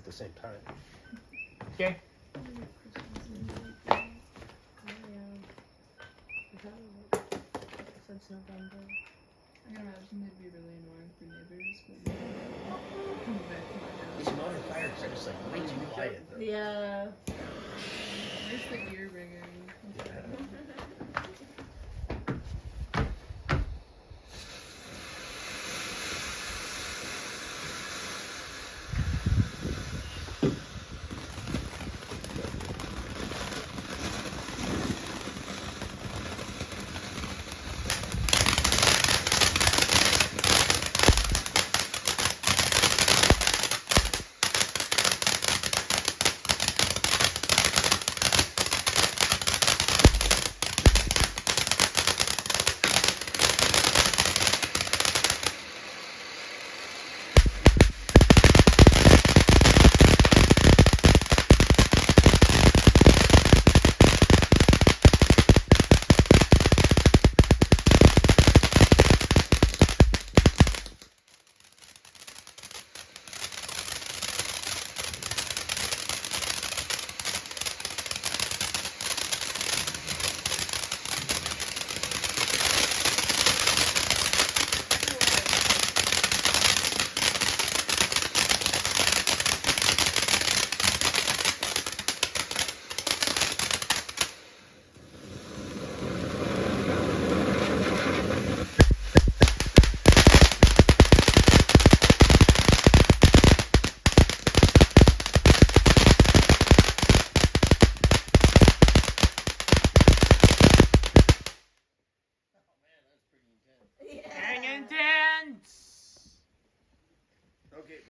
the same time. Okay. Since November. I can imagine they'd be really annoying for neighbors, but come back to my house. It's not a fire, it's just like way too quiet though. Yeah. At least that you